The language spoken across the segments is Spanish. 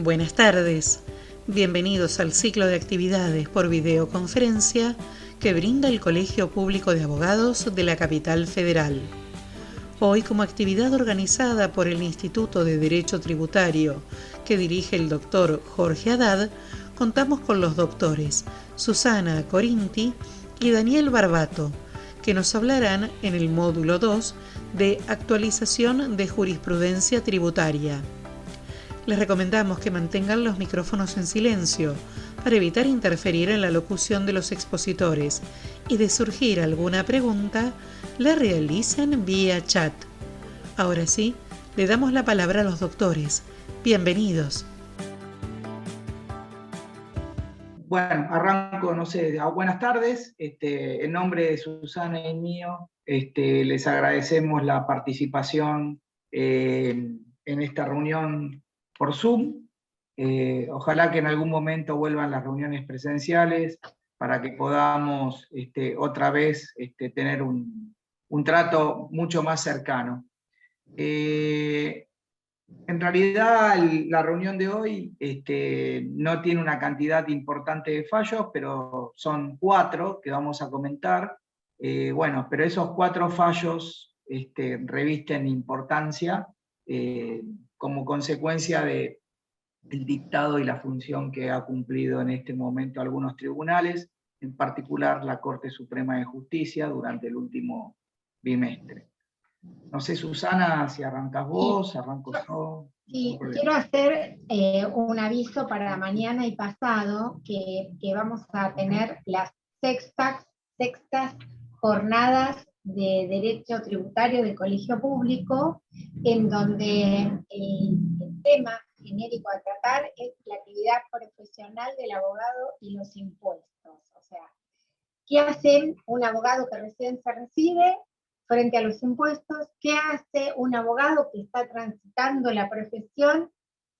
Buenas tardes. Bienvenidos al ciclo de actividades por videoconferencia que brinda el Colegio Público de Abogados de la Capital Federal. Hoy, como actividad organizada por el Instituto de Derecho Tributario que dirige el doctor Jorge Haddad, contamos con los doctores Susana Corinti y Daniel Barbato, que nos hablarán en el módulo 2 de actualización de jurisprudencia tributaria. Les recomendamos que mantengan los micrófonos en silencio para evitar interferir en la locución de los expositores y de surgir alguna pregunta, la realicen vía chat. Ahora sí, le damos la palabra a los doctores. Bienvenidos. Bueno, arranco, buenas tardes. En nombre de Susana y mío, les agradecemos la participación en esta reunión por Zoom. Ojalá que en algún momento vuelvan las reuniones presenciales para que podamos otra vez tener un trato mucho más cercano. En realidad, la reunión de hoy no tiene una cantidad importante de fallos, pero son 4 que vamos a comentar. Pero esos 4 fallos revisten importancia como consecuencia del dictado y la función que ha cumplido en este momento algunos tribunales, en particular la Corte Suprema de Justicia durante el último bimestre. No sé, Susana, si arrancas vos, arranco yo. Sí, quiero hacer un aviso para mañana y pasado, que vamos a tener las sextas jornadas de Derecho Tributario del Colegio Público, en donde el tema genérico a tratar es la actividad profesional del abogado y los impuestos. O sea, ¿qué hace un abogado que recién se recibe frente a los impuestos? ¿Qué hace un abogado que está transitando la profesión?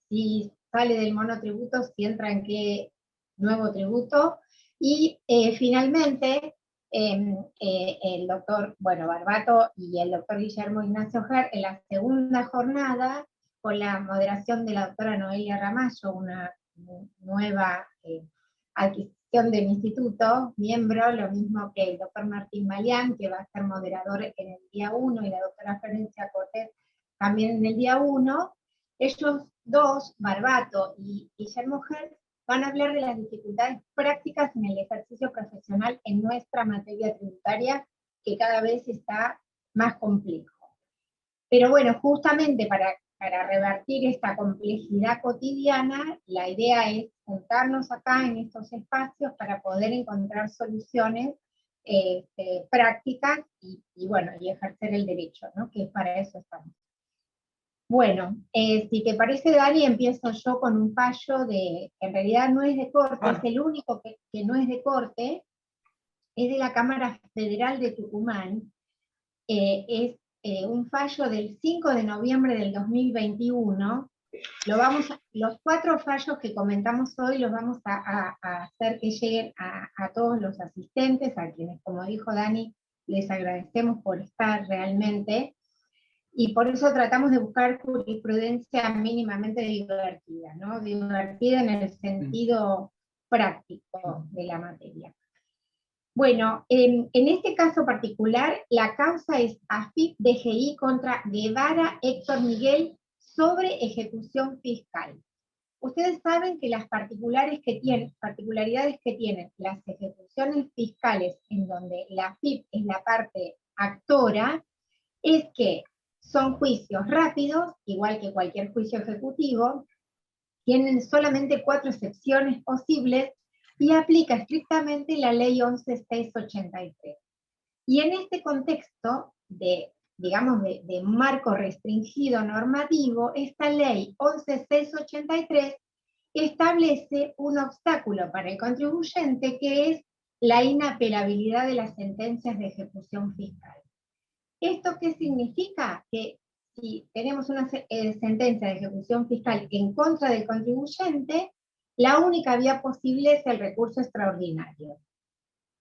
Si sale del monotributo, si entra en qué nuevo tributo. Y finalmente, el doctor Barbato y el doctor Guillermo Ignacio Ger, en la segunda jornada, con la moderación de la doctora Noelia Ramallo, una nueva adquisición del instituto, miembro, lo mismo que el doctor Martín Malián, que va a ser moderador en el día 1, y la doctora Florencia Cortés también en el día 1. Ellos dos, Barbato y Guillermo Ger, van a hablar de las dificultades prácticas en el ejercicio profesional en nuestra materia tributaria, que cada vez está más complejo. Pero bueno, justamente para revertir esta complejidad cotidiana, la idea es juntarnos acá en estos espacios para poder encontrar soluciones prácticas y ejercer el derecho, ¿no? Que para eso estamos. Bueno, si te parece, Dani, empiezo yo con un fallo que en realidad no es de corte, es el único que no es de corte, es de la Cámara Federal de Tucumán. Es un fallo del 5 de noviembre del 2021. Los 4 fallos que comentamos hoy los vamos a hacer que lleguen a todos los asistentes, a quienes, como dijo Dani, les agradecemos por estar realmente, y por eso tratamos de buscar jurisprudencia mínimamente divertida, ¿no? Divertida en el sentido práctico de la materia. Bueno, en este caso particular, la causa es AFIP-DGI contra Guevara Héctor Miguel sobre ejecución fiscal. Ustedes saben que las particularidades que tienen las ejecuciones fiscales, en donde la AFIP es la parte actora, es que son juicios rápidos, igual que cualquier juicio ejecutivo, tienen solamente 4 excepciones posibles, y aplica estrictamente la ley 11.683. Y en este contexto de marco restringido normativo, esta ley 11.683 establece un obstáculo para el contribuyente, que es la inapelabilidad de las sentencias de ejecución fiscal. ¿Esto qué significa? Que si tenemos una sentencia de ejecución fiscal en contra del contribuyente, la única vía posible es el recurso extraordinario.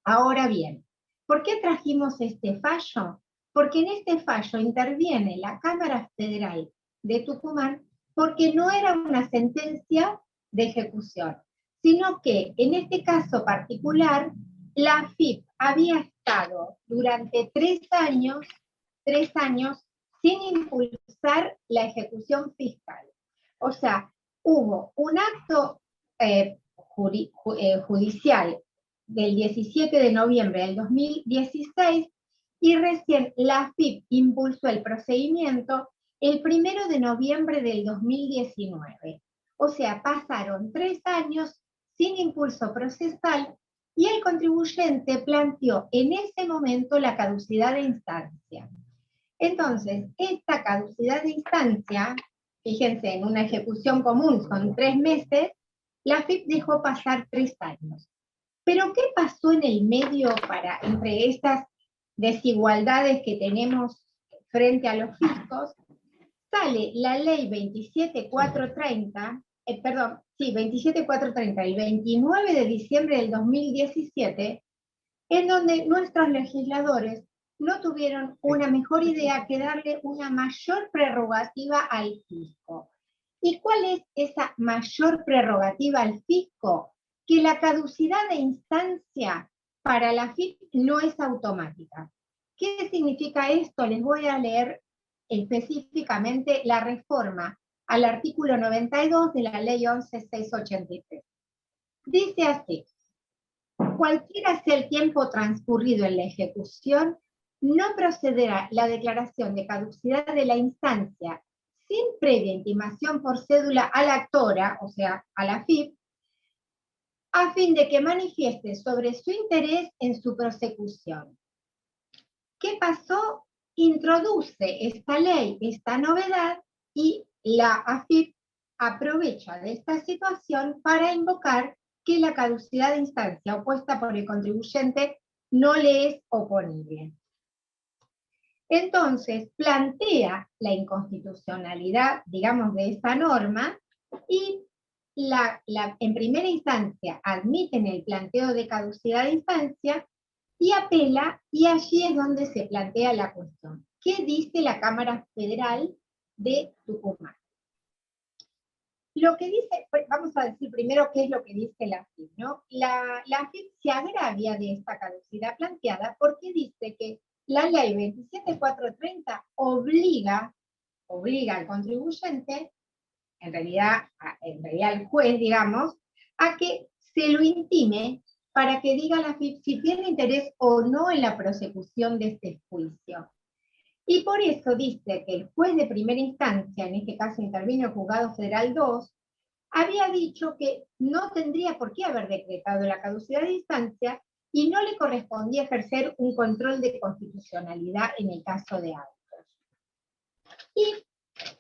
Ahora bien, ¿por qué trajimos este fallo? Porque en este fallo interviene la Cámara Federal de Tucumán porque no era una sentencia de ejecución, sino que en este caso particular, la AFIP había estado durante 3 años sin impulsar la ejecución fiscal. O sea, hubo un acto judicial del 17 de noviembre del 2016 y recién la AFIP impulsó el procedimiento el 1 de noviembre del 2019. O sea, pasaron 3 años sin impulso procesal y el contribuyente planteó en ese momento la caducidad de instancia. Entonces, esta caducidad de instancia, fíjense, en una ejecución común son 3 meses, la AFIP dejó pasar 3 años. Pero ¿qué pasó en el medio entre estas desigualdades que tenemos frente a los fiscos? Sale la ley 27430, 27430, el 29 de diciembre del 2017, en donde nuestros legisladores no tuvieron una mejor idea que darle una mayor prerrogativa al fisco. ¿Y cuál es esa mayor prerrogativa al fisco? Que la caducidad de instancia para la AFIP no es automática. ¿Qué significa esto? Les voy a leer específicamente la reforma al artículo 92 de la ley 11.683. Dice así: cualquiera sea el tiempo transcurrido en la ejecución, no procederá la declaración de caducidad de la instancia sin previa intimación por cédula a la actora, o sea, a la AFIP, a fin de que manifieste sobre su interés en su prosecución. ¿Qué pasó? Introduce esta ley, esta novedad, y la AFIP aprovecha de esta situación para invocar que la caducidad de instancia opuesta por el contribuyente no le es oponible. Entonces, plantea la inconstitucionalidad, digamos, de esta norma, y en primera instancia admiten el planteo de caducidad de instancia y apela, y allí es donde se plantea la cuestión. ¿Qué dice la Cámara Federal de Tucumán? Lo que dice, vamos a decir primero qué es lo que dice la AFIP, ¿no? La AFIP se agravia de esta caducidad planteada porque dice que la ley 27430 obliga al contribuyente, en realidad al juez, digamos, a que se lo intime para que diga la AFIP si tiene interés o no en la prosecución de este juicio. Y por eso dice que el juez de primera instancia, en este caso intervino el Juzgado Federal 2, había dicho que no tendría por qué haber decretado la caducidad de instancia y no le correspondía ejercer un control de constitucionalidad en el caso de autos. Y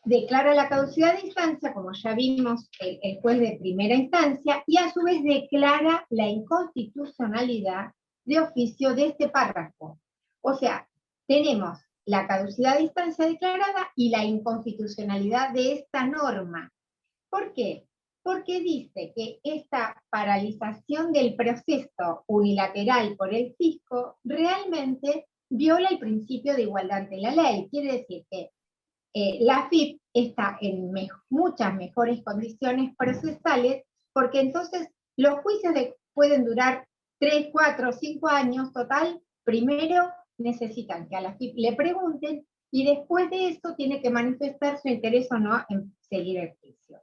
declara la caducidad de instancia, como ya vimos, el juez de primera instancia, y a su vez declara la inconstitucionalidad de oficio de este párrafo. O sea, tenemos la caducidad de instancia declarada y la inconstitucionalidad de esta norma. ¿Por qué? Porque dice que esta paralización del proceso unilateral por el fisco realmente viola el principio de igualdad ante la ley. Quiere decir que la AFIP está en muchas mejores condiciones procesales, porque entonces los juicios pueden durar 3, 4, 5 años total. Primero necesitan que a la AFIP le pregunten y después de eso tiene que manifestar su interés o no en seguir el juicio.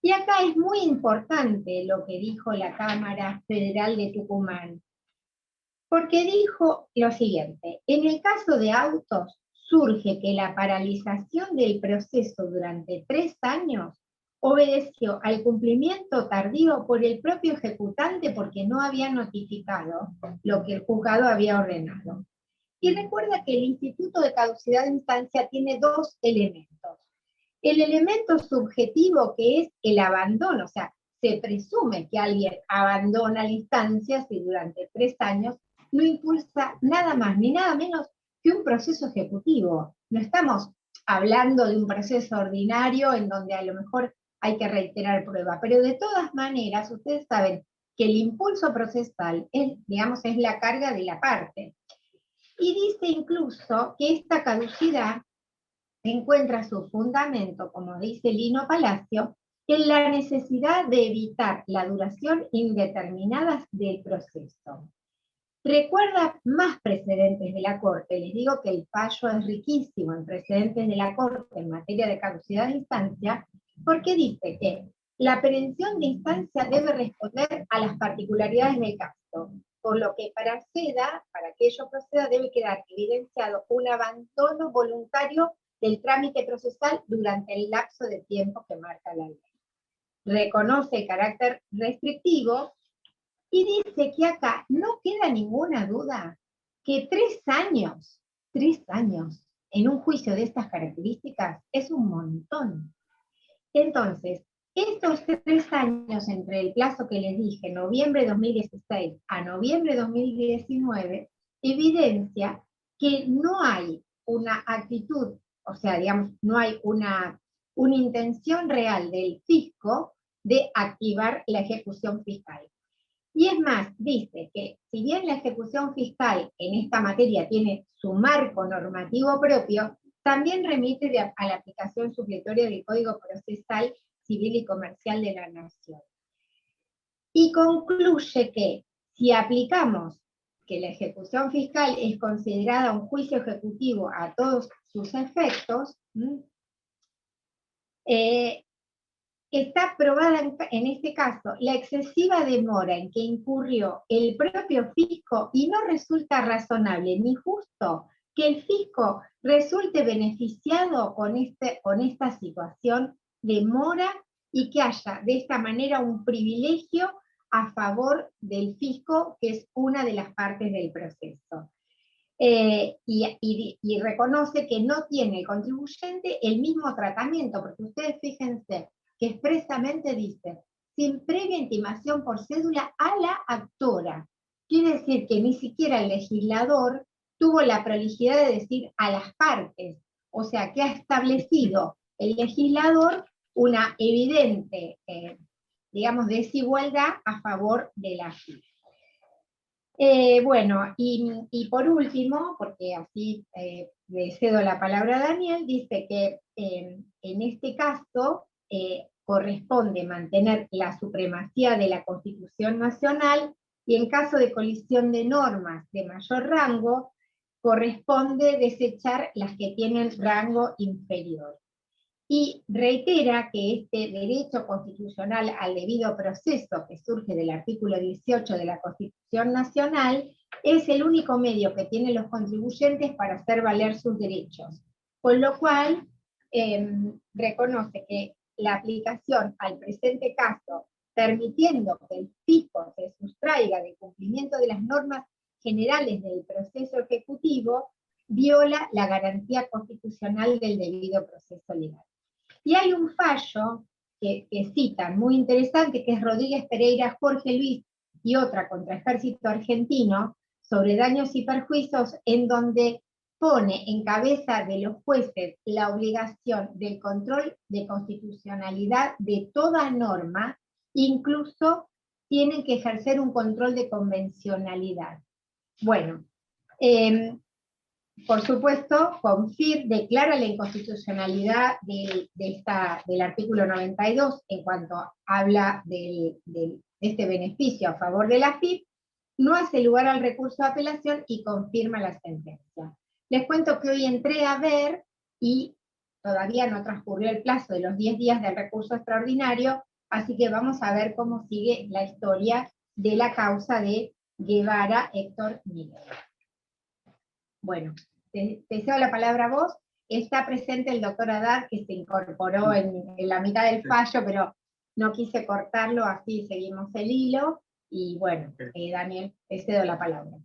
Y acá es muy importante lo que dijo la Cámara Federal de Tucumán, porque dijo lo siguiente: en el caso de autos, surge que la paralización del proceso durante 3 años obedeció al cumplimiento tardío por el propio ejecutante porque no había notificado lo que el juzgado había ordenado. Y recuerda que el Instituto de Caducidad de Instancia tiene 2 elementos. El elemento subjetivo, que es el abandono, o sea, se presume que alguien abandona la instancia si durante 3 años no impulsa nada más ni nada menos que un proceso ejecutivo. No estamos hablando de un proceso ordinario en donde a lo mejor hay que reiterar prueba, pero de todas maneras ustedes saben que el impulso procesal es, digamos, es la carga de la parte. Y dice incluso que esta caducidad encuentra su fundamento, como dice Lino Palacio, en la necesidad de evitar la duración indeterminada del proceso. Recuerda más precedentes de la Corte, les digo que el fallo es riquísimo en precedentes de la Corte en materia de caducidad de instancia, porque dice que la aprehensión de instancia debe responder a las particularidades del caso, por lo que para que ello proceda, debe quedar evidenciado un abandono voluntario del trámite procesal durante el lapso de tiempo que marca la ley. Reconoce el carácter restrictivo y dice que acá no queda ninguna duda que 3 años en un juicio de estas características es un montón. Entonces, estos 3 años entre el plazo que les dije, noviembre de 2016 a noviembre de 2019, evidencia que no hay una actitud, o sea, digamos, no hay una intención real del fisco de activar la ejecución fiscal. Y es más, dice que si bien la ejecución fiscal en esta materia tiene su marco normativo propio, también remite a la aplicación supletoria del Código Procesal Civil y Comercial de la Nación. Y concluye que si aplicamos que la ejecución fiscal es considerada un juicio ejecutivo a todos sus efectos, está probada en este caso la excesiva demora en que incurrió el propio fisco y no resulta razonable ni justo que el fisco resulte beneficiado con esta situación de mora y que haya de esta manera un privilegio a favor del fisco, que es una de las partes del proceso. Y reconoce que no tiene el contribuyente el mismo tratamiento, porque ustedes fíjense, que expresamente dice, sin previa intimación por cédula a la actora. Quiere decir que ni siquiera el legislador tuvo la prolijidad de decir a las partes, o sea, que ha establecido el legislador una evidente, digamos, desigualdad a favor de la FIP. Bueno, y por último, porque así le cedo la palabra a Daniel, dice que en este caso corresponde mantener la supremacía de la Constitución Nacional y en caso de colisión de normas de mayor rango, corresponde desechar las que tienen rango inferior. Y reitera que este derecho constitucional al debido proceso que surge del artículo 18 de la Constitución Nacional es el único medio que tienen los contribuyentes para hacer valer sus derechos, con lo cual reconoce que la aplicación al presente caso, permitiendo que el fisco se sustraiga del cumplimiento de las normas generales del proceso ejecutivo, viola la garantía constitucional del debido proceso legal. Y hay un fallo que citan, muy interesante, que es Rodríguez Pereira, Jorge Luis y otra contra Ejército Argentino, sobre daños y perjuicios, en donde pone en cabeza de los jueces la obligación del control de constitucionalidad de toda norma, incluso tienen que ejercer un control de convencionalidad. Bueno, por supuesto, CONFIR declara la inconstitucionalidad del artículo 92 en cuanto habla de este beneficio a favor de la FIP, no hace lugar al recurso de apelación y confirma la sentencia. Les cuento que hoy entré a ver y todavía no transcurrió el plazo de los 10 días del recurso extraordinario, así que vamos a ver cómo sigue la historia de la causa de Guevara Héctor Miguel. Bueno, te cedo la palabra a vos. Está presente el doctor Haddad, que se incorporó en la mitad del fallo, pero no quise cortarlo, así seguimos el hilo. Y bueno, Daniel, te cedo la palabra.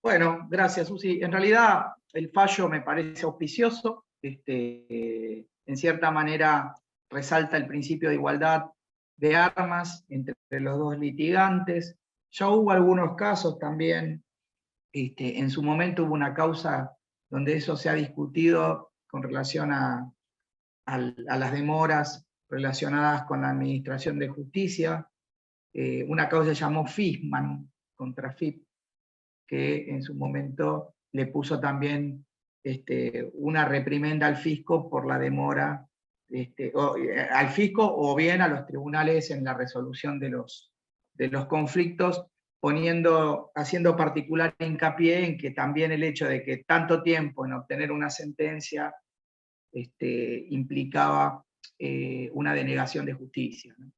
Bueno, gracias, Susi. En realidad, el fallo me parece auspicioso. En cierta manera, resalta el principio de igualdad de armas entre los dos litigantes. Ya hubo algunos casos también. En su momento hubo una causa donde eso se ha discutido con relación a las demoras relacionadas con la administración de justicia. Una causa se llamó Fishman contra FIP, que en su momento le puso también una reprimenda al fisco por la demora, al fisco o bien a los tribunales en la resolución de los conflictos, haciendo particular hincapié en que también el hecho de que tanto tiempo en obtener una sentencia implicaba una denegación de justicia, ¿no?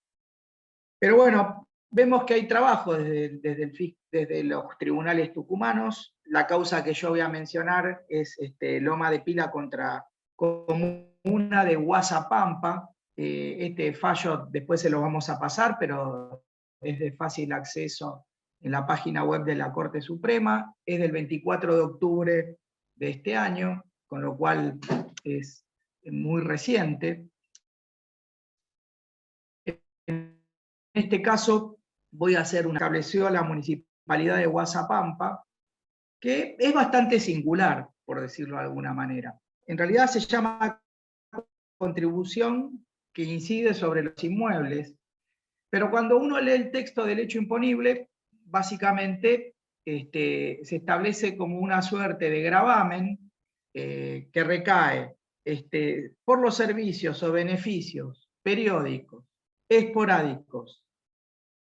Pero bueno, vemos que hay trabajo desde los tribunales tucumanos. La causa que yo voy a mencionar es Loma de Pila contra Comuna de Guasapampa. Este fallo después se lo vamos a pasar, pero es de fácil acceso en la página web de la Corte Suprema. Es del 24 de octubre de este año, con lo cual es muy reciente. En este caso voy a hacer estableció la municipalidad de Guasapampa, que es bastante singular, por decirlo de alguna manera. En realidad se llama contribución que incide sobre los inmuebles, pero cuando uno lee el texto del hecho imponible, básicamente se establece como una suerte de gravamen que recae por los servicios o beneficios periódicos, esporádicos,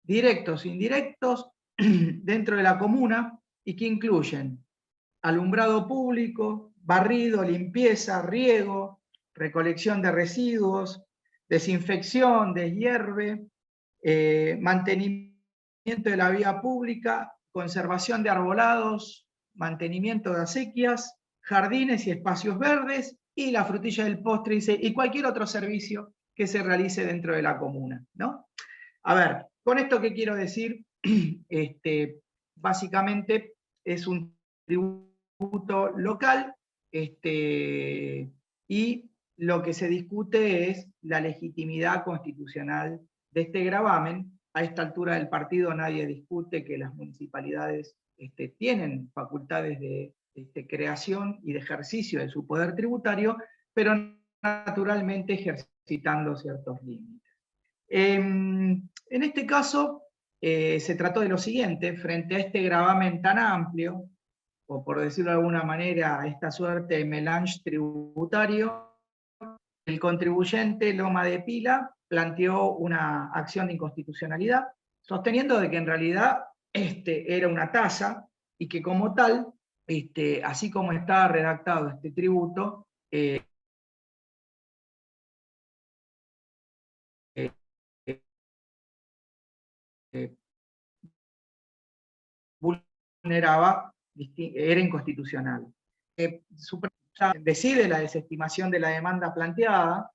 directos e indirectos dentro de la comuna y que incluyen alumbrado público, barrido, limpieza, riego, recolección de residuos, desinfección, deshierve, mantenimiento de la vía pública, conservación de arbolados, mantenimiento de acequias, jardines y espacios verdes, y la frutilla del postre, y cualquier otro servicio que se realice dentro de la comuna, ¿no? A ver, con esto qué quiero decir, básicamente es un tributo local, y lo que se discute es la legitimidad constitucional de este gravamen. A esta altura del partido nadie discute que las municipalidades tienen facultades de creación y de ejercicio de su poder tributario, pero naturalmente ejercitando ciertos límites. En este caso, se trató de lo siguiente: frente a este gravamen tan amplio, o por decirlo de alguna manera, esta suerte de melange tributario, el contribuyente Loma de Pila planteó una acción de inconstitucionalidad, sosteniendo de que en realidad era una tasa y que como tal, así como estaba redactado este tributo, vulneraba, era inconstitucional. Decide la desestimación de la demanda planteada.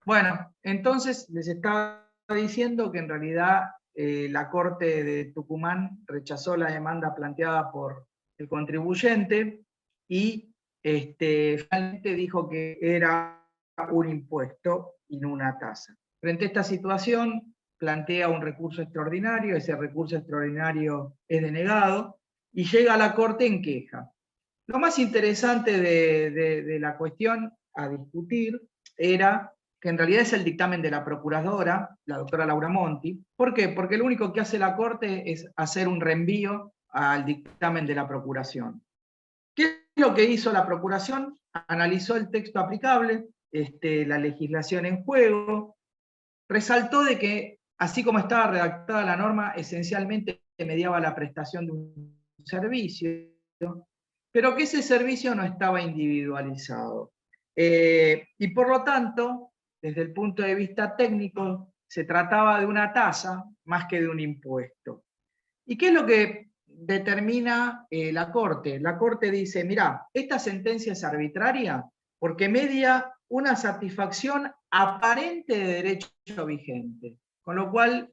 Bueno, entonces les estaba diciendo que en realidad la Corte de Tucumán rechazó la demanda planteada por el contribuyente y finalmente dijo que era un impuesto y no una tasa. Frente a esta situación, plantea un recurso extraordinario, ese recurso extraordinario es denegado y llega a la Corte en queja. Lo más interesante de la cuestión a discutir era que en realidad es el dictamen de la procuradora, la doctora Laura Monti. ¿Por qué? Porque lo único que hace la Corte es hacer un reenvío al dictamen de la Procuración. ¿Qué es lo que hizo la Procuración? Analizó el texto aplicable, la legislación en juego, resaltó de que, así como estaba redactada la norma, esencialmente mediaba la prestación de un servicio, pero que ese servicio no estaba individualizado. Y por lo tanto, desde el punto de vista técnico, se trataba de una tasa más que de un impuesto. ¿Y qué es lo que determina la Corte? La Corte dice, mirá, esta sentencia es arbitraria porque media una satisfacción aparente de derecho vigente. Con lo cual,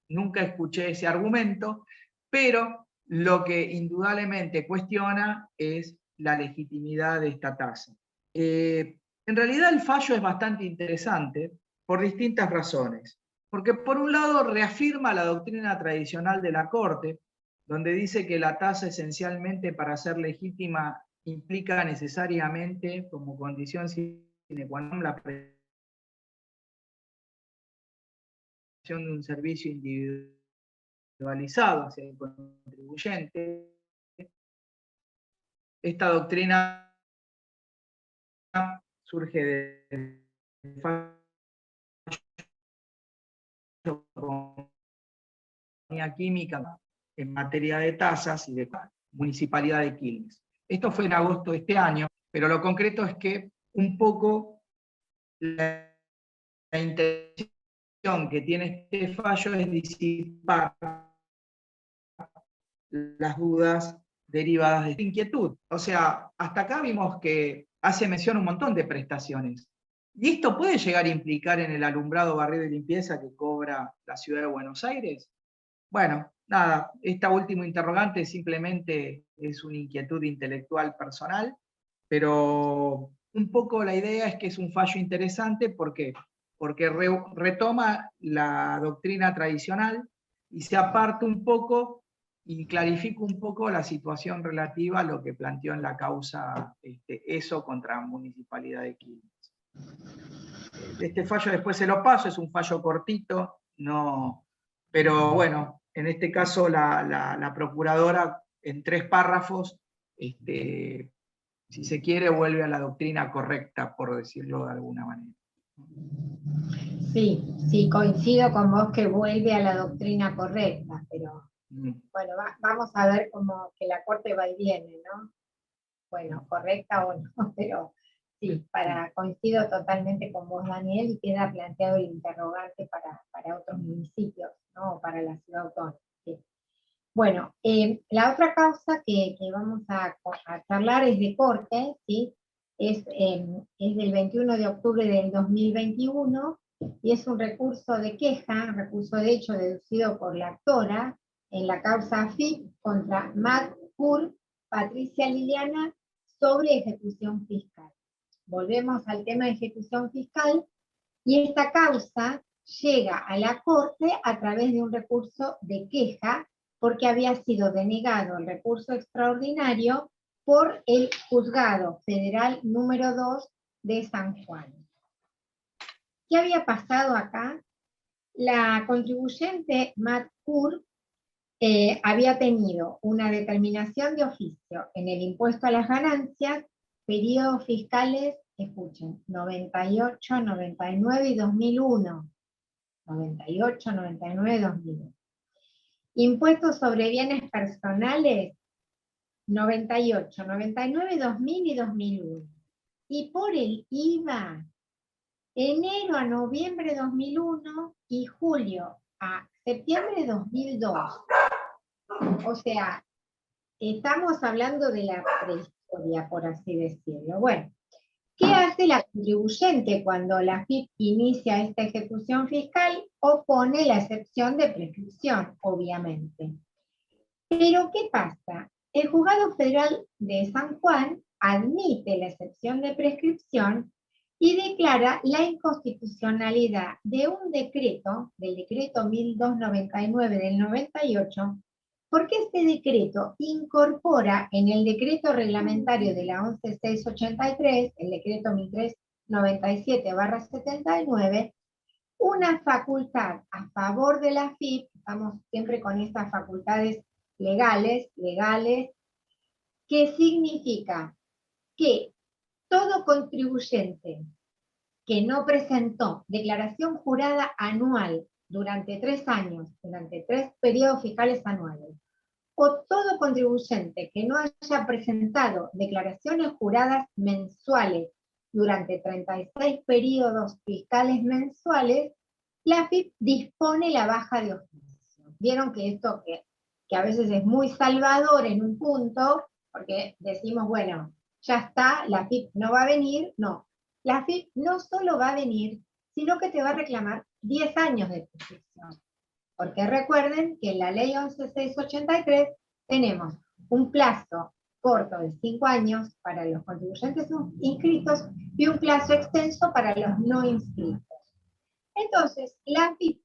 nunca escuché ese argumento, pero lo que indudablemente cuestiona es la legitimidad de esta tasa. En realidad el fallo es bastante interesante por distintas razones. Porque por un lado reafirma la doctrina tradicional de la Corte, donde dice que la tasa esencialmente para ser legítima implica necesariamente como condición sine qua non la prestación de un servicio individualizado hacia el contribuyente. esta doctrina surge de química en materia de tasas y de Municipalidad de Quilmes. Esto fue en agosto de este año, pero lo concreto es que un poco la intención que tiene este fallo es disipar las dudas derivadas de esta inquietud. O sea, hasta acá vimos que hace mención a un montón de prestaciones. ¿Y esto puede llegar a implicar en el alumbrado, barrido y limpieza que cobra la Ciudad de Buenos Aires? Bueno, nada, esta última interrogante simplemente es una inquietud intelectual personal, pero un poco la idea es que es un fallo interesante. ¿Por qué? Porque retoma la doctrina tradicional y se aparta un poco y clarifica un poco la situación relativa a lo que planteó en la causa ESO contra Municipalidad de Quilmes. Este fallo después se lo paso, es un fallo cortito, no, pero bueno, en este caso la procuradora en 3 párrafos, si se quiere, vuelve a la doctrina correcta, por decirlo de alguna manera. Sí, coincido con vos que vuelve a la doctrina correcta, pero bueno, vamos a ver cómo que la Corte va y viene, ¿no? Bueno, correcta o no, pero sí, coincido totalmente con vos, Daniel, y queda planteado el interrogante para otros municipios, ¿no? Para la ciudad autónoma. Sí. Bueno, la otra causa que vamos a charlar es de corte, ¿sí? Es del 21 de octubre del 2021, y es un recurso de queja, recurso de hecho deducido por la actora, en la causa AFIP contra Matt Kur, Patricia Liliana, sobre ejecución fiscal. Volvemos al tema de ejecución fiscal, y esta causa llega a la Corte a través de un recurso de queja, porque había sido denegado el recurso extraordinario por el Juzgado Federal número 2 de San Juan. ¿Qué había pasado acá? La contribuyente Matt Kur había tenido una determinación de oficio en el impuesto a las ganancias, periodos fiscales, escuchen, 98, 99 y 2001. 98, 99 y 2001. Impuestos sobre bienes personales, 98, 99, 2000 y 2001. Y por el IVA, enero a noviembre de 2001 y julio a septiembre de 2002. O sea, estamos hablando de la prehistoria, por así decirlo. Bueno, ¿qué hace la contribuyente cuando la AFIP inicia esta ejecución fiscal? Opone la excepción de prescripción, obviamente. Pero, ¿qué pasa? El Juzgado Federal de San Juan admite la excepción de prescripción y declara la inconstitucionalidad de un decreto, del decreto 1299 del 98, porque este decreto incorpora en el decreto reglamentario de la 11683, el decreto 1397/79, una facultad a favor de la AFIP, estamos siempre con estas facultades legales, que significa que todo contribuyente que no presentó declaración jurada anual durante 3 años, durante 3 periodos fiscales anuales, o todo contribuyente que no haya presentado declaraciones juradas mensuales durante 36 periodos fiscales mensuales, la AFIP dispone la baja de oficio. Vieron que esto que a veces es muy salvador en un punto, porque decimos, bueno, ya está, la AFIP no va a venir. No, la AFIP no solo va a venir, sino que te va a reclamar 10 años de prescripción. Porque recuerden que en la ley 11683 tenemos un plazo corto de 5 años para los contribuyentes inscritos y un plazo extenso para los no inscritos. Entonces, la AFIP,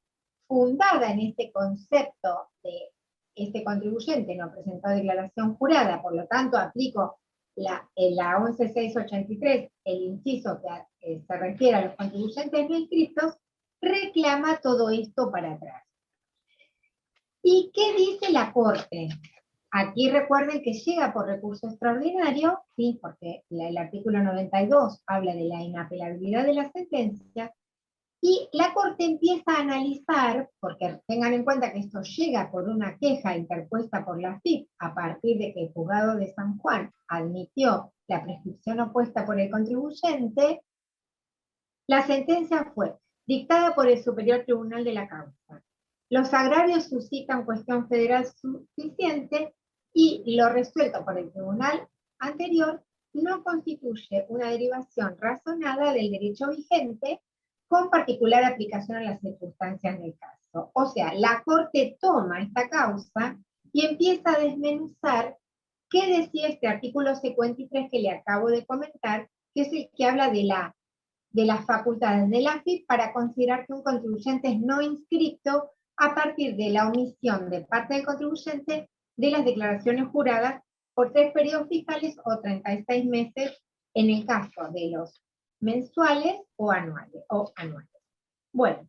fundada en este concepto de este contribuyente no presentó declaración jurada, por lo tanto aplico la 11683, el inciso que se refiere a los contribuyentes no inscritos, reclama todo esto para atrás. ¿Y qué dice la Corte? Aquí recuerden que llega por recurso extraordinario, ¿sí? Porque el artículo 92 habla de la inapelabilidad de la sentencia, y la Corte empieza a analizar, porque tengan en cuenta que esto llega por una queja interpuesta por la AFIP a partir de que el juzgado de San Juan admitió la prescripción opuesta por el contribuyente. La sentencia fue dictada por el Superior Tribunal de la causa. Los agravios suscitan cuestión federal suficiente y lo resuelto por el tribunal anterior no constituye una derivación razonada del derecho vigente con particular aplicación a las circunstancias del caso. O sea, la Corte toma esta causa y empieza a desmenuzar qué decía este artículo 53 que le acabo de comentar, que es el que habla de las facultades de la AFIP para considerar que un contribuyente es no inscripto a partir de la omisión de parte del contribuyente de las declaraciones juradas por 3 periodos fiscales o 36 meses en el caso de los mensuales o anuales. Bueno,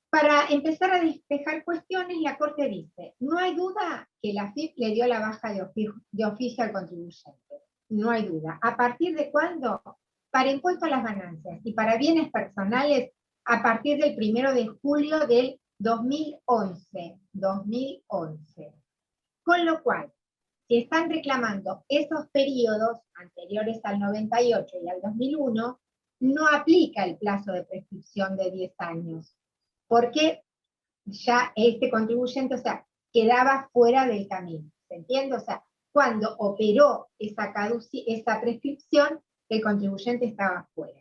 para empezar a despejar cuestiones, la Corte dice, no hay duda que la AFIP le dio la baja de oficio al contribuyente. No hay duda. ¿A partir de cuándo? Para impuesto a las ganancias y para bienes personales a partir del 1 de julio del 2011. Con lo cual, si están reclamando esos periodos anteriores al 98 y al 2001, no aplica el plazo de prescripción de 10 años, porque ya este contribuyente, o sea, quedaba fuera del camino, ¿se entiende? O sea, cuando operó esa prescripción, el contribuyente estaba fuera.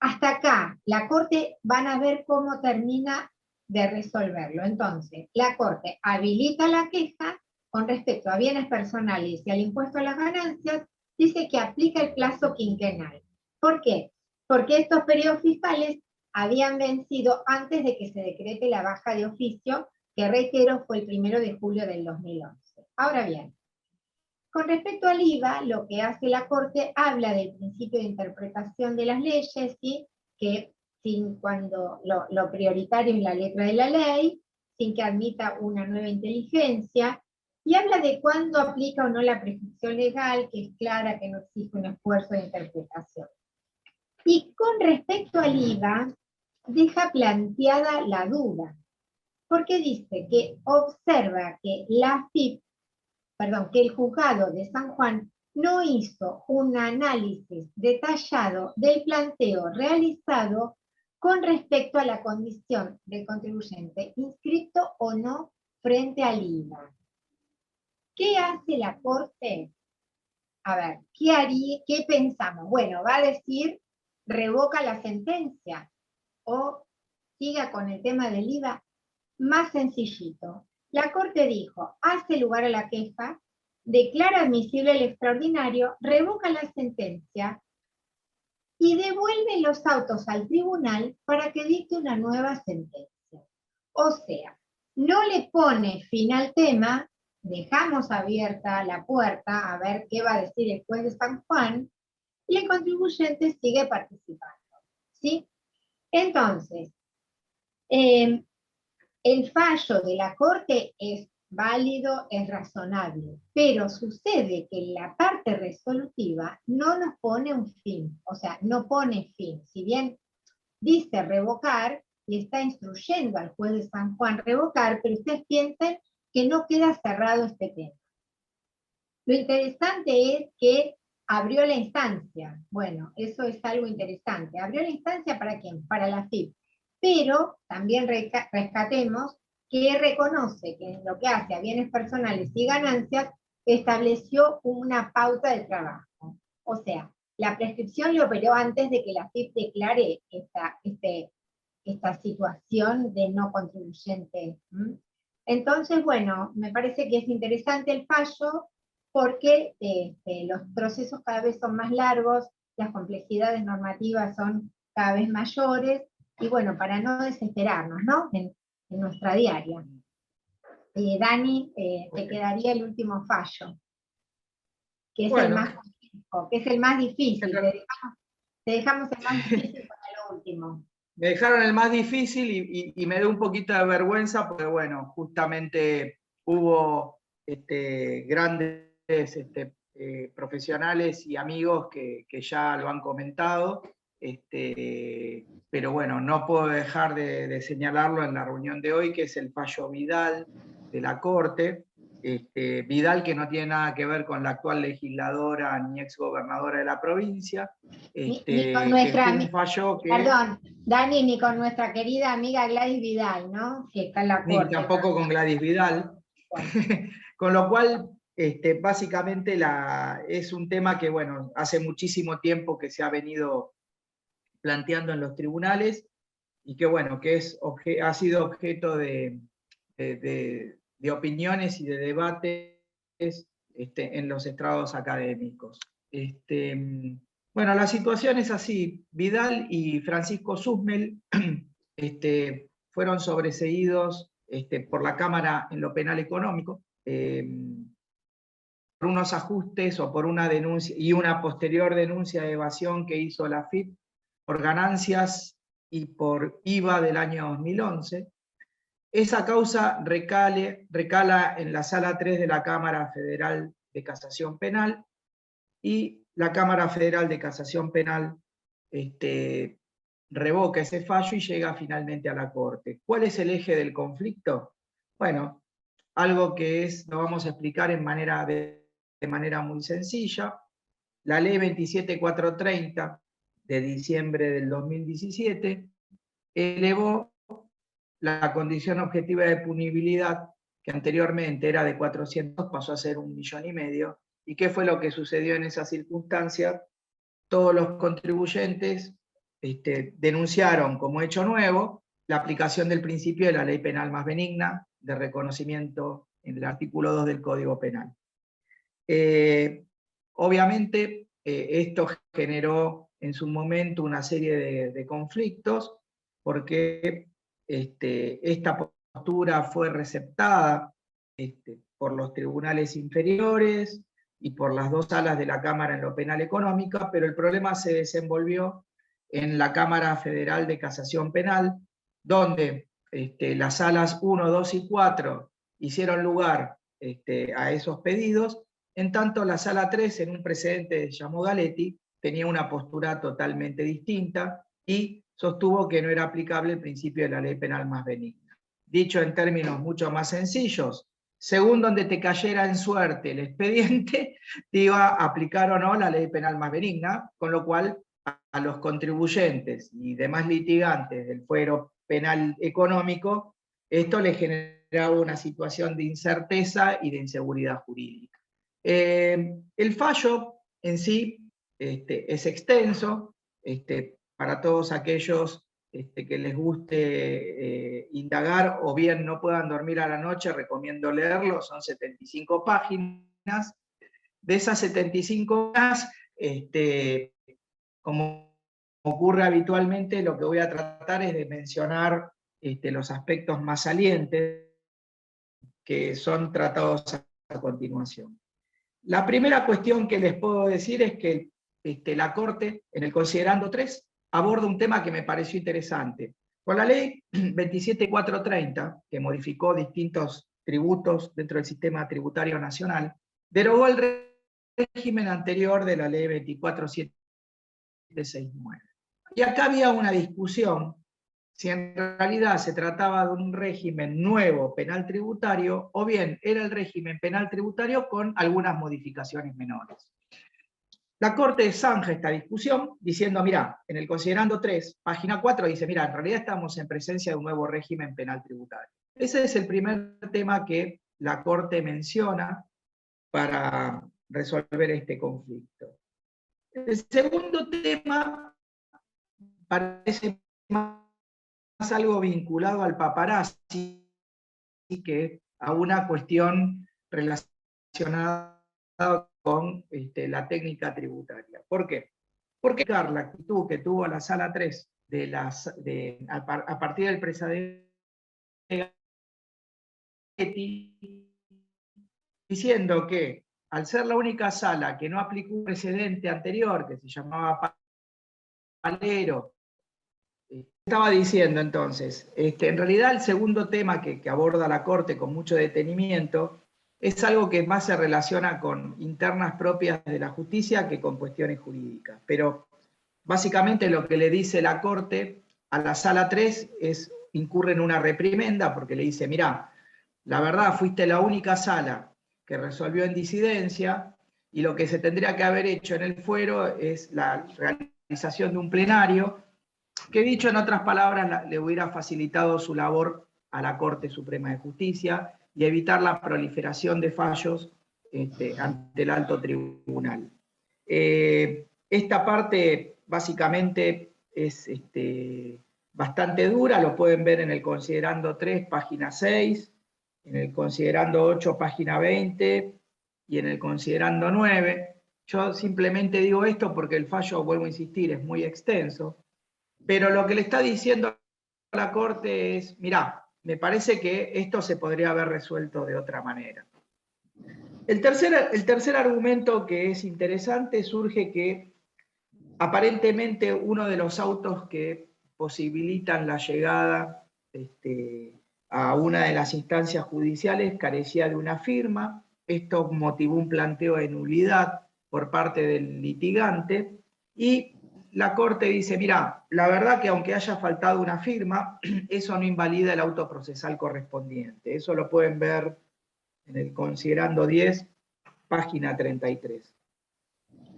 Hasta acá, la Corte van a ver cómo termina de resolverlo. Entonces, la Corte habilita la queja con respecto a bienes personales y al impuesto a las ganancias, dice que aplica el plazo quinquenal. ¿Por qué? Porque estos periodos fiscales habían vencido antes de que se decrete la baja de oficio, que reitero fue el 1 de julio del 2011. Ahora bien, con respecto al IVA, lo que hace la Corte habla del principio de interpretación de las leyes, ¿sí? Que cuando lo prioritario es la letra de la ley, sin que admita una nueva inteligencia, y habla de cuándo aplica o no la prescripción legal, que es clara, que no existe un esfuerzo de interpretación. Y con respecto al IVA, deja planteada la duda, porque dice que observa que que el juzgado de San Juan no hizo un análisis detallado del planteo realizado con respecto a la condición del contribuyente inscrito o no frente al IVA. ¿Qué hace la Corte? A ver, ¿qué pensamos? Bueno, va a decir, revoca la sentencia o siga con el tema del IVA. Más sencillito. La Corte dijo, hace lugar a la queja, declara admisible el extraordinario, revoca la sentencia y devuelve los autos al tribunal para que dicte una nueva sentencia. O sea, no le pone fin al tema, dejamos abierta la puerta a ver qué va a decir el juez de San Juan, y el contribuyente sigue participando, ¿sí? Entonces, el fallo de la Corte es válido, es razonable, pero sucede que la parte resolutiva no nos pone un fin, o sea, no pone fin. Si bien dice revocar, le está instruyendo al juez de San Juan revocar, pero ustedes piensen que no queda cerrado este tema. Lo interesante es que abrió la instancia. Bueno, eso es algo interesante. ¿Abrió la instancia para quién? Para la AFIP. Pero también rescatemos que reconoce que en lo que hace a bienes personales y ganancias, estableció una pauta de trabajo. O sea, la prescripción le operó antes de que la AFIP declare esta situación de no contribuyente. Entonces, bueno, me parece que es interesante el fallo, porque los procesos cada vez son más largos, las complejidades normativas son cada vez mayores, y bueno, para no desesperarnos, ¿no? En nuestra diaria. Dani, te quedaría el último fallo, que es el más complejo, que es el más difícil. Te dejamos el más difícil para lo último. Me dejaron el más difícil y me dio un poquito de vergüenza porque, bueno, justamente hubo grandes profesionales y amigos que ya lo han comentado, pero bueno, no puedo dejar de señalarlo en la reunión de hoy, que es el fallo Vidal de la Corte. Vidal, que no tiene nada que ver con la actual legisladora ni exgobernadora de la provincia, Ni con que nuestra, fue un fallo que... perdón, Dani, ni con nuestra querida amiga Gladys Vidal, ¿no? Que está en la Ni Corte. tampoco con Gladys Vidal. Bueno. Con lo cual, básicamente es un tema que, bueno, hace muchísimo tiempo que se ha venido planteando en los tribunales y que, bueno, que ha sido objeto de opiniones y de debates en los estrados académicos. Bueno, la situación es así. Vidal y Francisco Susmel fueron sobreseídos por la Cámara en lo penal económico, por unos ajustes o por una denuncia y una posterior denuncia de evasión que hizo la AFIP por ganancias y por IVA del año 2011. Esa causa recala en la Sala 3 de la Cámara Federal de Casación Penal, y la Cámara Federal de Casación Penal revoca ese fallo y llega finalmente a la Corte. ¿Cuál es el eje del conflicto? Bueno, algo que lo vamos a explicar de manera muy sencilla. La ley 27430 de diciembre del 2017 elevó la condición objetiva de punibilidad, que anteriormente era de 400, pasó a ser 1,5 millones. ¿Y qué fue lo que sucedió en esa circunstancia? Todos los contribuyentes denunciaron como hecho nuevo la aplicación del principio de la ley penal más benigna, de reconocimiento en el artículo 2 del Código Penal. Obviamente, esto generó en su momento una serie de conflictos, porque esta postura fue receptada por los tribunales inferiores y por las dos salas de la Cámara en lo penal económica, pero el problema se desenvolvió en la Cámara Federal de Casación Penal, donde las salas 1, 2 y 4 hicieron lugar a esos pedidos, en tanto la sala 3, en un precedente que llamó Galetti, tenía una postura totalmente distinta y sostuvo que no era aplicable el principio de la ley penal más benigna. Dicho en términos mucho más sencillos, según donde te cayera en suerte el expediente, te iba a aplicar o no la ley penal más benigna, con lo cual a los contribuyentes y demás litigantes del fuero penal económico, esto les generaba una situación de incerteza y de inseguridad jurídica. El fallo en sí es extenso, para todos aquellos que les guste indagar o bien no puedan dormir a la noche, recomiendo leerlo, son 75 páginas. De esas 75 páginas, como ocurre habitualmente, lo que voy a tratar es de mencionar los aspectos más salientes que son tratados a continuación. La primera cuestión que les puedo decir es que la Corte, en el considerando 3, aborda un tema que me pareció interesante. Con la ley 27430, que modificó distintos tributos dentro del sistema tributario nacional, derogó el régimen anterior de la ley 24769. Y acá había una discusión si en realidad se trataba de un régimen nuevo penal tributario, o bien era el régimen penal tributario con algunas modificaciones menores. La Corte zanja esta discusión diciendo, mira, en el considerando 3, página 4, dice, mira, en realidad estamos en presencia de un nuevo régimen penal tributario. Ese es el primer tema que la Corte menciona para resolver este conflicto. El segundo tema parece más algo vinculado al paparazzi que a una cuestión relacionada con la técnica tributaria. ¿Por qué? Porque la actitud que tuvo la Sala 3 a partir del precedente diciendo que al ser la única sala que no aplicó un precedente anterior que se llamaba Palero, estaba diciendo entonces, en realidad el segundo tema que aborda la Corte con mucho detenimiento es algo que más se relaciona con internas propias de la justicia que con cuestiones jurídicas. Pero básicamente lo que le dice la Corte a la Sala 3 es, incurre en una reprimenda porque le dice, mirá, la verdad fuiste la única sala que resolvió en disidencia y lo que se tendría que haber hecho en el fuero es la realización de un plenario que, dicho en otras palabras, le hubiera facilitado su labor a la Corte Suprema de Justicia y evitar la proliferación de fallos ante el alto tribunal. Esta parte básicamente es bastante dura, lo pueden ver en el considerando 3, página 6, en el considerando 8, página 20, y en el considerando 9. Yo simplemente digo esto porque el fallo, vuelvo a insistir, es muy extenso, pero lo que le está diciendo a la Corte es, mirá, me parece que esto se podría haber resuelto de otra manera. El tercer argumento que es interesante surge que aparentemente uno de los autos que posibilitan la llegada a una de las instancias judiciales carecía de una firma. Esto motivó un planteo de nulidad por parte del litigante y la Corte dice, mira, la verdad que aunque haya faltado una firma, eso no invalida el auto procesal correspondiente. Eso lo pueden ver en el considerando 10, página 33.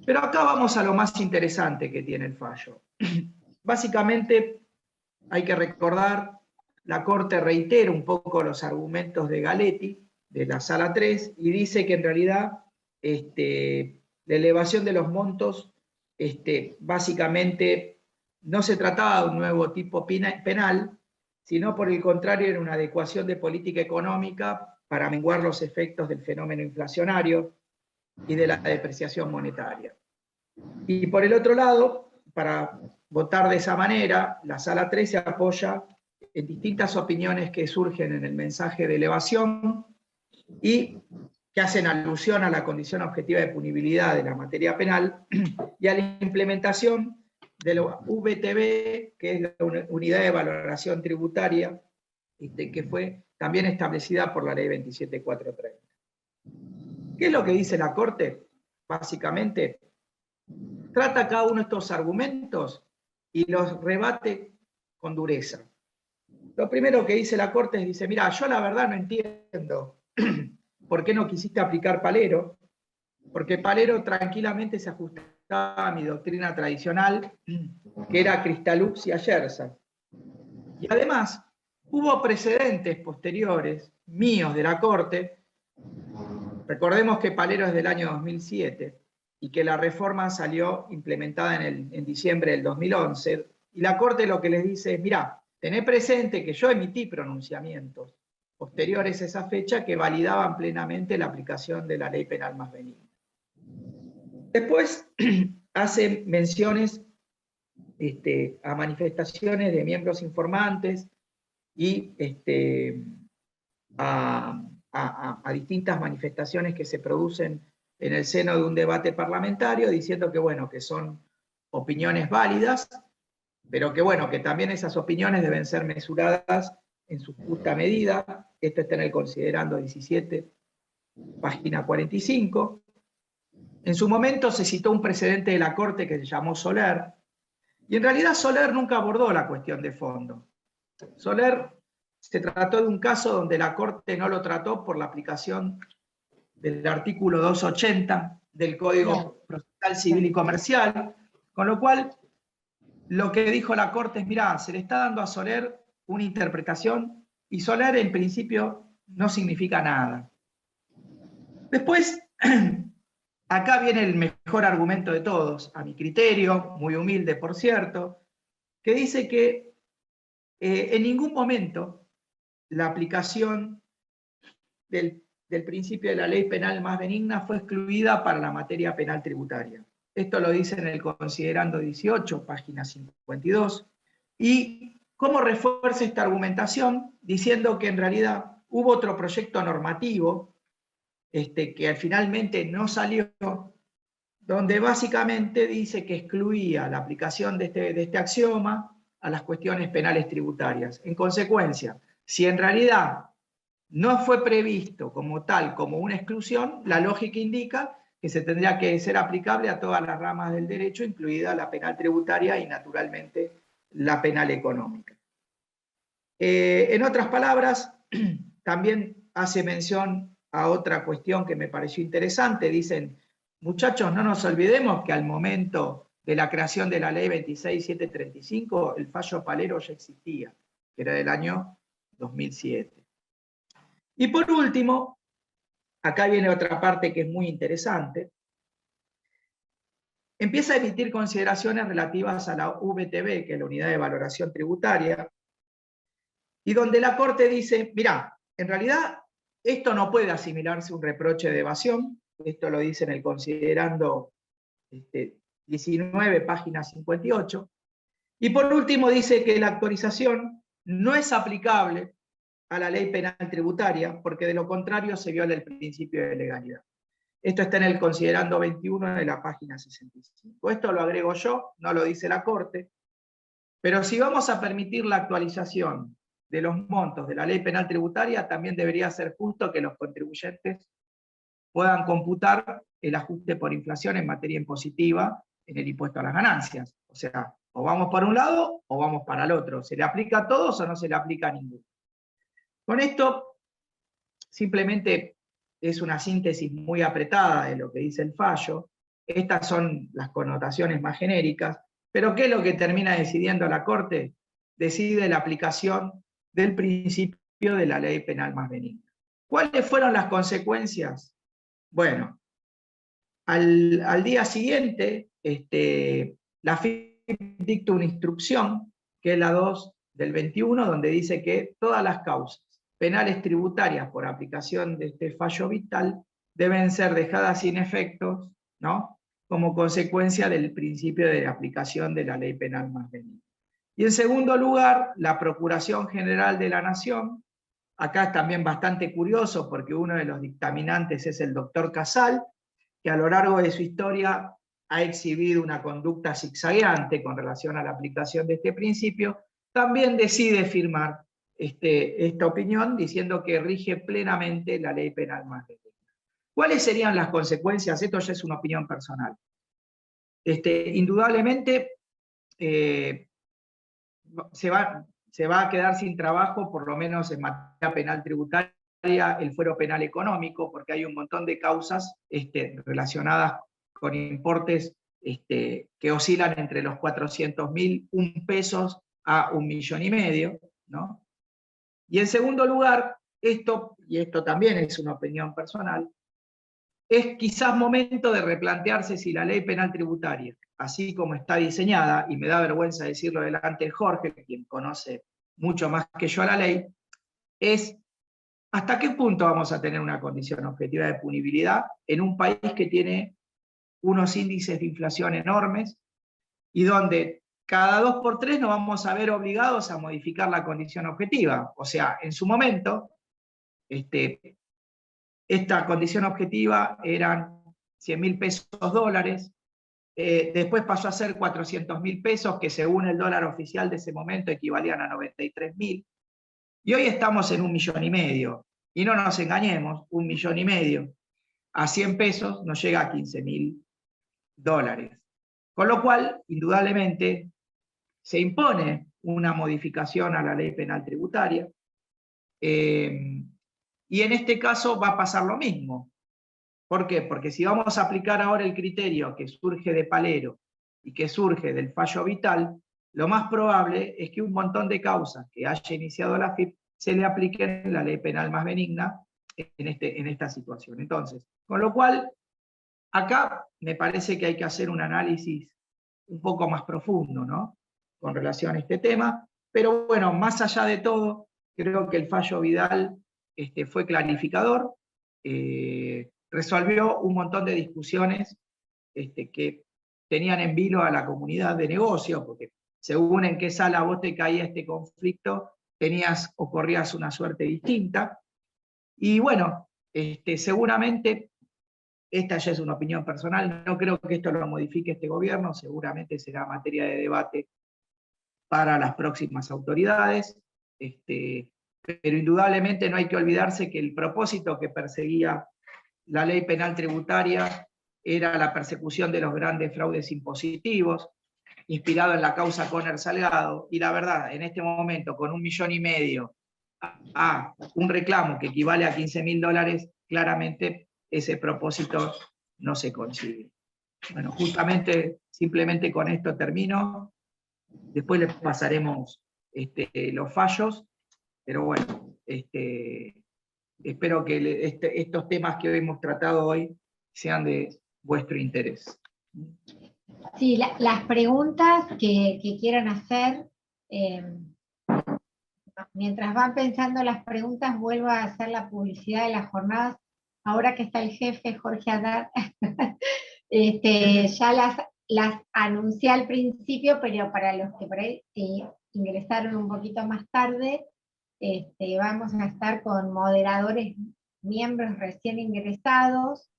Pero acá vamos a lo más interesante que tiene el fallo. Básicamente, hay que recordar, la Corte reitera un poco los argumentos de Galetti, de la Sala 3, y dice que en realidad la elevación de los montos básicamente no se trataba de un nuevo tipo penal, sino por el contrario era una adecuación de política económica para menguar los efectos del fenómeno inflacionario y de la depreciación monetaria. Y por el otro lado, para votar de esa manera, la Sala 3 se apoya en distintas opiniones que surgen en el mensaje de elevación y que hacen alusión a la condición objetiva de punibilidad de la materia penal y a la implementación de la VTB, que es la Unidad de Valoración Tributaria, que fue también establecida por la Ley 27430. ¿Qué es lo que dice la Corte? Básicamente, trata cada uno de estos argumentos y los rebate con dureza. Lo primero que dice la Corte es, dice, mira, yo la verdad no entiendo por qué no quisiste aplicar Palero, porque Palero tranquilamente se ajustaba a mi doctrina tradicional, que era Cristalux y Ayerza. Y además, hubo precedentes posteriores, míos de la Corte. Recordemos que Palero es del año 2007 y que la reforma salió implementada en diciembre del 2011, y la Corte lo que les dice es, mirá, tené presente que yo emití pronunciamientos posteriores a esa fecha que validaban plenamente la aplicación de la ley penal más benigna. Después hace menciones a manifestaciones de miembros informantes y a distintas manifestaciones que se producen en el seno de un debate parlamentario, diciendo que, bueno, que son opiniones válidas, pero que, bueno, que también esas opiniones deben ser mesuradas en su justa medida. Esto está en el considerando 17, página 45. En su momento se citó un precedente de la Corte que se llamó Soler, y en realidad Soler nunca abordó la cuestión de fondo. Soler se trató de un caso donde la Corte no lo trató por la aplicación del artículo 280 del Código Procesal Civil y Comercial, con lo cual lo que dijo la Corte es, mirá, se le está dando a Soler una interpretación y Soler en principio no significa nada. Después, acá viene el mejor argumento de todos, a mi criterio, muy humilde por cierto, que dice que en ningún momento la aplicación del principio de la ley penal más benigna fue excluida para la materia penal tributaria. Esto lo dice en el considerando 18, página 52. ¿Y cómo refuerza esta argumentación? Diciendo que en realidad hubo otro proyecto normativo que finalmente no salió, donde básicamente dice que excluía la aplicación de este axioma a las cuestiones penales tributarias. En consecuencia, si en realidad no fue previsto como tal, como una exclusión, la lógica indica que se tendría que ser aplicable a todas las ramas del derecho, incluida la penal tributaria y naturalmente la penal económica. En otras palabras, también hace mención a otra cuestión que me pareció interesante. Dicen, muchachos, no nos olvidemos que al momento de la creación de la ley 26.735, el fallo Palero ya existía, que era del año 2007. Y por último, acá viene otra parte que es muy interesante. Empieza a emitir consideraciones relativas a la VTB, que es la Unidad de Valoración Tributaria, y donde la Corte dice, mirá, en realidad esto no puede asimilarse a un reproche de evasión, esto lo dice en el considerando 19, página 58, y por último dice que la actualización no es aplicable a la ley penal tributaria, porque de lo contrario se viola el principio de legalidad. Esto está en el considerando 21 de la página 65. Esto lo agrego yo, no lo dice la Corte, pero si vamos a permitir la actualización de los montos de la ley penal tributaria, también debería ser justo que los contribuyentes puedan computar el ajuste por inflación en materia impositiva en el impuesto a las ganancias. O sea, o vamos para un lado o vamos para el otro. ¿Se le aplica a todos o no se le aplica a ninguno? Con esto, simplemente es una síntesis muy apretada de lo que dice el fallo. Estas son las connotaciones más genéricas, pero ¿qué es lo que termina decidiendo la Corte? Decide la aplicación del principio de la ley penal más benigna. ¿Cuáles fueron las consecuencias? Bueno, al día siguiente, la FIP dicta una instrucción, que es la 2 del 21, donde dice que todas las causas penales tributarias por aplicación de este fallo vital deben ser dejadas sin efectos, ¿no?, como consecuencia del principio de la aplicación de la ley penal más benigna. Y en segundo lugar, la Procuración General de la Nación, acá es también bastante curioso porque uno de los dictaminantes es el doctor Casal, que a lo largo de su historia ha exhibido una conducta zigzagueante con relación a la aplicación de este principio, también decide firmar esta opinión diciendo que rige plenamente la ley penal más benigna. ¿Cuáles serían las consecuencias? Esto ya es una opinión personal. Indudablemente se va a quedar sin trabajo, por lo menos en materia penal tributaria, el fuero penal económico, porque hay un montón de causas relacionadas con importes que oscilan entre los 400.000 pesos a 1,5 millones, ¿no? Y en segundo lugar, y esto también es una opinión personal, es quizás momento de replantearse si la ley penal tributaria, así como está diseñada, y me da vergüenza decirlo delante de Jorge, quien conoce mucho más que yo a la ley, es hasta qué punto vamos a tener una condición objetiva de punibilidad en un país que tiene unos índices de inflación enormes y donde cada 2 por 3 nos vamos a ver obligados a modificar la condición objetiva. O sea, en su momento, esta condición objetiva eran 100.000 pesos dólares, después pasó a ser 400.000 pesos, que según el dólar oficial de ese momento equivalían a 93.000, y hoy estamos en 1,5 millones, y no nos engañemos, 1,5 millones a 100 pesos nos llega a 15.000 dólares. Con lo cual, indudablemente, se impone una modificación a la ley penal tributaria, y en este caso va a pasar lo mismo. ¿Por qué? Porque si vamos a aplicar ahora el criterio que surge de Palero y que surge del fallo vital, lo más probable es que un montón de causas que haya iniciado la FIP se le apliquen la ley penal más benigna en esta situación. Entonces, con lo cual, acá me parece que hay que hacer un análisis un poco más profundo, ¿no?, con relación a este tema, pero bueno, más allá de todo, creo que el fallo Vidal fue clarificador, resolvió un montón de discusiones que tenían en vilo a la comunidad de negocios, porque según en qué sala vos te caía este conflicto, tenías o corrías una suerte distinta. Y bueno, seguramente, esta ya es una opinión personal, no creo que esto lo modifique este gobierno, seguramente será materia de debate para las próximas autoridades. pero indudablemente no hay que olvidarse que el propósito que perseguía la ley penal tributaria era la persecución de los grandes fraudes impositivos, inspirado en la causa Conner Salgado, y la verdad, en este momento, con $1,5 millones a un reclamo que equivale a $15.000, claramente ese propósito no se consigue. Bueno, justamente, simplemente con esto termino. Después les pasaremos los fallos, pero bueno, espero que estos temas que hemos tratado hoy sean de vuestro interés. Sí, las preguntas que quieran hacer, mientras van pensando las preguntas, vuelvo a hacer la publicidad de las jornadas. Ahora que está el jefe Jorge Haddad, ya las anuncié al principio, pero para los que por ahí ingresaron un poquito más tarde, vamos a estar con moderadores, miembros recién ingresados,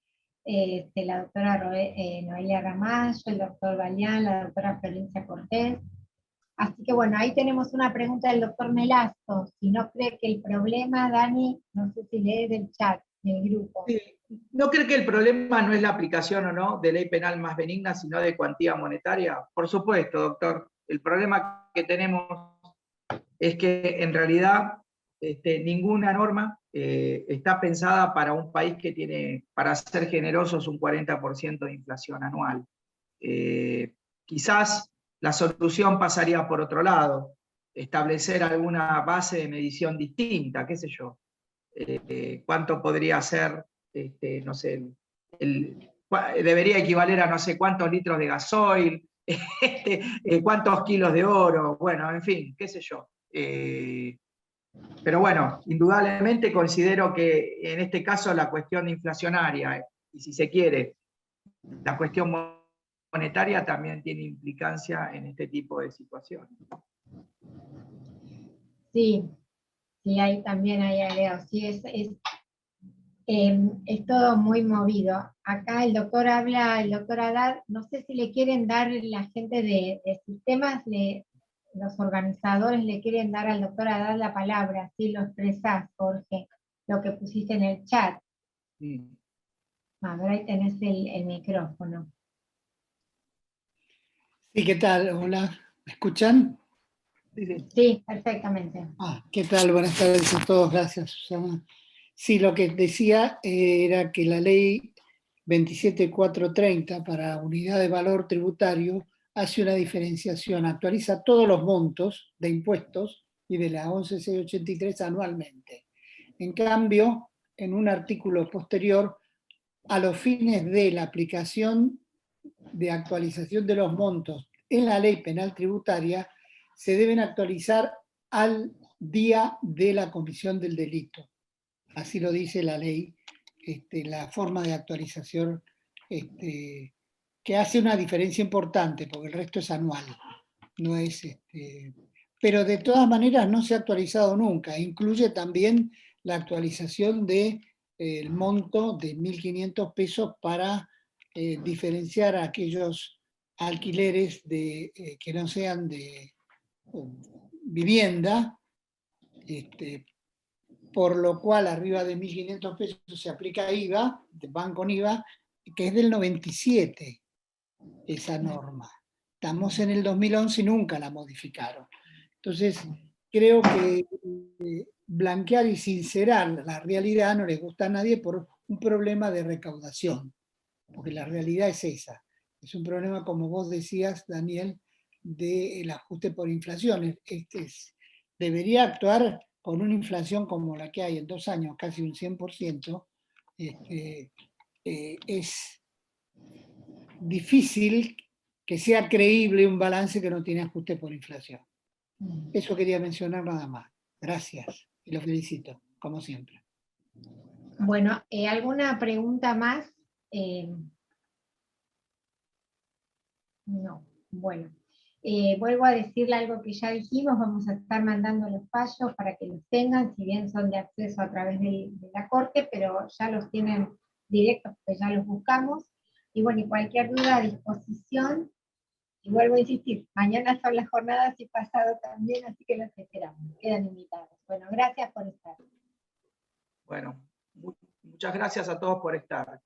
la doctora Noelia Ramallo, el doctor Balián, la doctora Florencia Cortés. Así que bueno, ahí tenemos una pregunta del doctor Melazo. Si no cree que el problema, Dani, no sé si lee del chat, del grupo. Sí. ¿No cree que el problema no es la aplicación o no de ley penal más benigna, sino de cuantía monetaria? Por supuesto, doctor. El problema que tenemos es que en realidad ninguna norma está pensada para un país que tiene, para ser generosos, un 40% de inflación anual. Quizás la solución pasaría por otro lado, establecer alguna base de medición distinta, qué sé yo. ¿Cuánto podría ser, no sé, debería equivaler a no sé cuántos litros de gasoil, cuántos kilos de oro, bueno, en fin, qué sé yo. Pero bueno, indudablemente considero que en este caso la cuestión inflacionaria, y si se quiere, la cuestión monetaria también tiene implicancia en este tipo de situaciones. Sí, sí, ahí también hay agregados. Sí, es todo muy movido. Acá el doctor Haddad, no sé si le quieren dar la gente de sistemas, los organizadores le quieren dar al doctor Haddad la palabra, si lo expresás, Jorge, lo que pusiste en el chat. Sí. A ver, ahí tenés el micrófono. Sí, ¿qué tal? Hola, ¿me escuchan? Sí, sí. Sí, perfectamente. ¿Qué tal? Buenas tardes a todos, gracias, Susana. Sí, lo que decía era que la ley 27430 para unidad de valor tributario hace una diferenciación, actualiza todos los montos de impuestos y de la 11683 anualmente. En cambio, en un artículo posterior, a los fines de la aplicación de actualización de los montos en la ley penal tributaria, se deben actualizar al día de la comisión del delito. Así lo dice la ley, la forma de actualización que hace una diferencia importante, porque el resto es anual. No es, pero de todas maneras no se ha actualizado nunca. Incluye también la actualización del monto de 1.500 pesos para diferenciar a aquellos alquileres que no sean de vivienda, por lo cual arriba de 1.500 pesos se aplica IVA, van con IVA, que es del 97 esa norma. Estamos en el 2011 y nunca la modificaron. Entonces, creo que blanquear y sincerar la realidad no le gusta a nadie por un problema de recaudación, porque la realidad es esa. Es un problema, como vos decías, Daniel, del ajuste por inflación. Debería actuar con una inflación como la que hay en 2 años, casi un 100%, es difícil que sea creíble un balance que no tiene ajuste por inflación. Eso quería mencionar nada más. Gracias y lo felicito, como siempre. Bueno, ¿alguna pregunta más? No, bueno. Vuelvo a decirle algo que ya dijimos, vamos a estar mandando los fallos para que los tengan, si bien son de acceso a través de la Corte, pero ya los tienen directos porque ya los buscamos. Y bueno, y cualquier duda a disposición. Y vuelvo a insistir, mañana son las jornadas y pasado también, así que los esperamos, quedan invitados. Bueno, gracias por estar. Bueno, muchas gracias a todos por estar.